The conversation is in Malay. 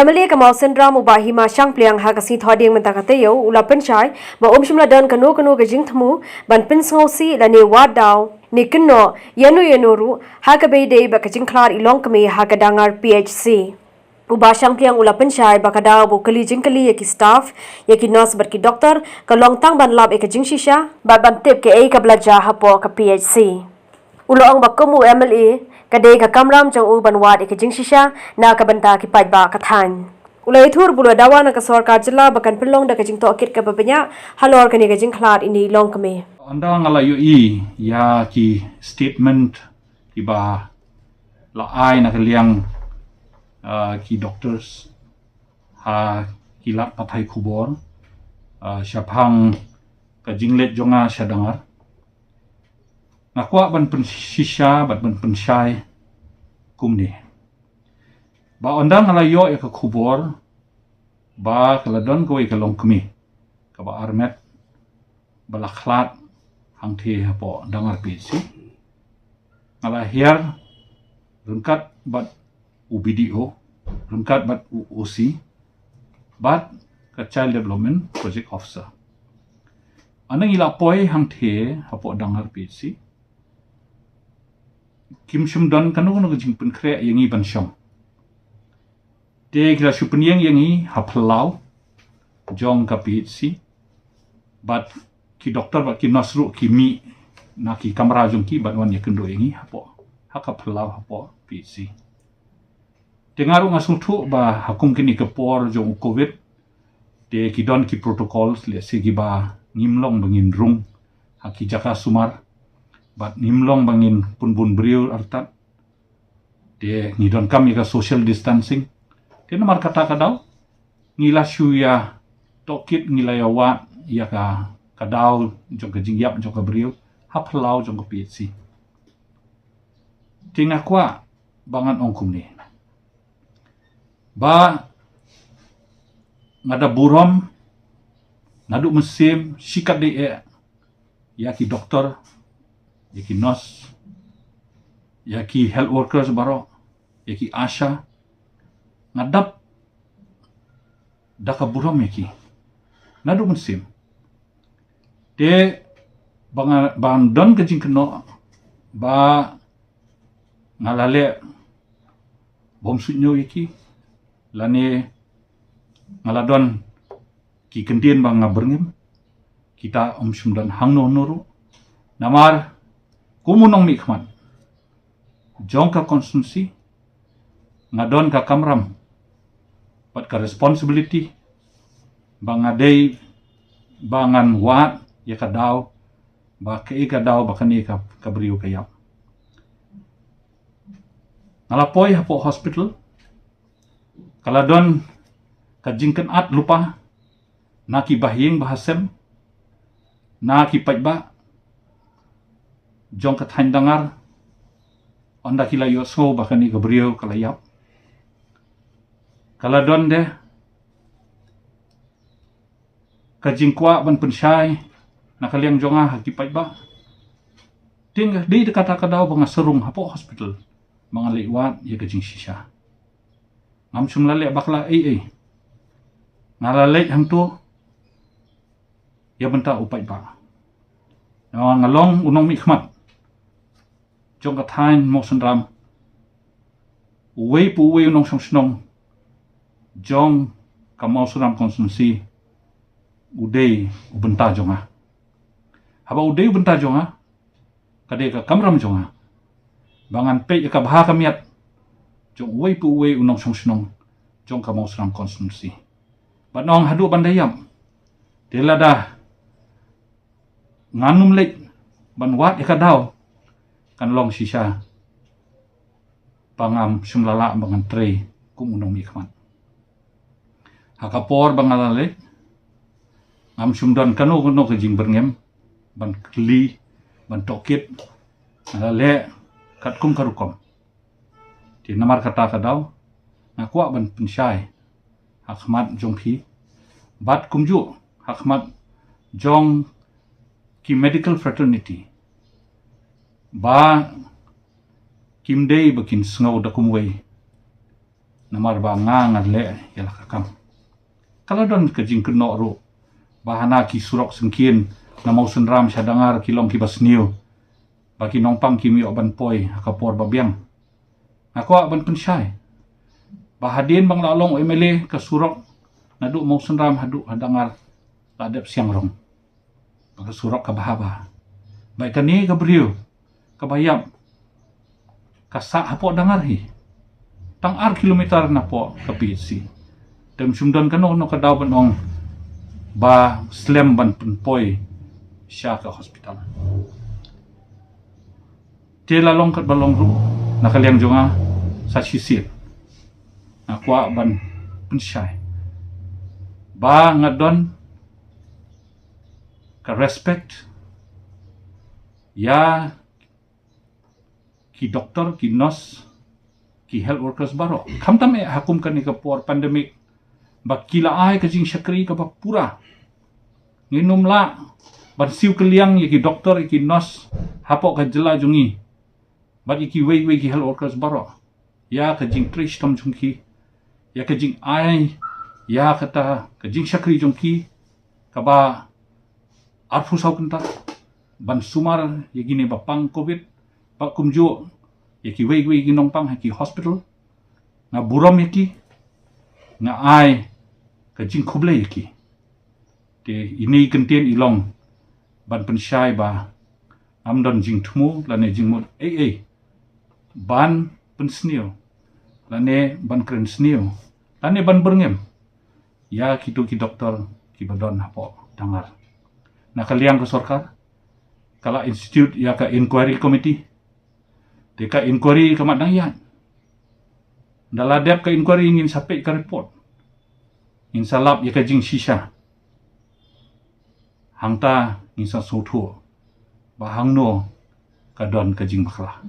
MLA Kamau Sendram H.M Shangpliang Hakasi Thoding Mentakateo Ulapan Shai Ba Shimla Dan Kanu ke Jingthamu Ban Pinsngosi Lane Wadaw Nikino Yanu Hakabe Day Baka Jingkhlad Longkmie Haka Dangar PHC Uba Shangpliang Ulapan Shai Bakadaw Bukali Jingkali Yaki staff Yaki nurse Barki doctor Kalong Tang Ban Lab Eka Jingshisha Ba Ban Tip Ke Eka Blaja Hapo Ka PHC Uloong Bakumu MLA Kadai ka Kamram jang u banwat ika Jingshisha na kabanta ki pajba kathan. Ulai thur bulu dawa na ka sarkar jilla bakan pelong da ka jingto akit ka babanya halor kani ka Jingkhlad ini Longkmie. Anda ngalayu ya ki statement ki ba la ai na kaliang ki doctors ha ki lat pathai khubor syapang ka Jinglet jonga Dangar. Nakwa ban pensisha bat ban pensai kumni. Ba ondang ngalayo ya ka khubor ba kaladon ko ka Longkmie ka ba armet balaklat hang the hapo Dangar PC. Ngalahir rungkat bat UBDO, rungkat bat UOC, bat ka Child Development Project Officer. Anang ilapoy hang the hapo Dangar PC. Kim Shumdon kanu jing pen kre yangi ban shom. Te kila shupen yangi haplau jong ka PHC. But ki doktor bat ki nasru ki mi na ki kamera jong ki bat wan yakendo yangi hapo haka plau hapo PHC. Tengaru ngasultu ba hakum kini kepor jong COVID. Te ki don ki protocols le segi ba ngimlong bangin rung haki jaka sumar. Bat nimlong bangin pun beriul artat de ngidon kami ka social distancing te nomor kata kadaw ngila shuya tokit ngila yawa ya ka kadaw jong ka jingyap jong ka beriul haplau jong ka PHC tinga kwa bangan ongkum ni ba ngada burom ngadu mesim sikat de ya ki doktor yaki nurse, yaki health workers baro, yaki asha, ngadap daka buram yaki, nadu musim. De bang don kejing keno, ba ngalale bom sunyo yaki, lane ngaladon ki kendien bang ngaberngim, kita Shumdan hang no nuru, namar kumunong mikman jong ka konsumsi ngadon ka Kamram pat ka responsibility bangadei bangan wat ya ka daw ba ka daw ba kani ka kabriu kayap ngalapoy hapo hospital kaladon ka jingken at lupa naki bahing bahasem naki pajba jong kathan Dangar onda kila yo so bakani gabriel kalayap kaladon de kajingkwa ban pensai nakaliang jonga hakipat ba ting di dekata kadaw banga serung hapo hospital mga liwat ya kajing shisha ngam sumlale bakla ngalalay hang tu ya benta upai ba ngalong unong mikmat jong kathain mo sandram uwei pu uwei unong snong jong kamau suram konsumsi udei ubenta jonga haba udei ubenta jonga kade ka Kamram jonga bangan pe ka baha kamiat jong uwei pu uwei unong snong jong kamau suram konsumsi banong hadu bandayam delada nganum lek banwat ikadaw kan long shisha pangam sumlala bangan tray kumunong mikman hakapor bangalale ngam sumdon kanu ke jing berngem ban kli ban tokit alale kat kum karukom di namar kata kadaw nakwa ban pensai hakmat jong phi bat kumju hakmat jong ki medical fraternity ba kimdei bakin snow da kumway namar ba ngangan le yala kakam kalau don ke jingkno ru bahana ki surok sengkin na mau senram sya dangar kilong ki basniu bagi nongpang ki mi oban poi akapor babiang aku ban pensyai bahadin bang lalong emele ke surok nadu mau senram hadu hadangar ladap siang rong ke surok ke bahaba baik kani ke beriu ke bayam kasak hapo dangar hi tang ar kilometer na po ke PHC dem sumdan kano no kadaw banong ba slam ban penpoi sya ke hospital tela long kat balong ru nakaliang jonga sa sisir akwa ban pensyai ba ngadon ka respect ya ki doktor ki nurse ki health workers baro khamtam e hakum kan ka por pandemic bakila ai ka jing syakri ka pura nginum la ban siu keliang ki doktor ki nurse hapok ka jela jungi bat ki wei ki health workers baro ya ka jing trish tom jungki ya ka jing ai ya kata ka jing syakri jungki ka ba arfu sau kenta ban sumar ya gini bapang covid pak kumjo ya ki wei ki nongpang ki hospital nga buram ya ki nga ai ka jing kuble ya ki te ini kentien ilong ban pensyai ba amdon jing tumu lane jing mut ban pensnio lane ban kren snio lane ban berngem ya kitu ki doktor ki badon hapo dangar nakaliang ke sorkar kala institute ya ka inquiry committee deka inquiry kamat dangyan daladep ka inquiry ingin sampai ka report in salap ya ka jing shisha hangta ingin sa soto bahang no ka don ka jing bakla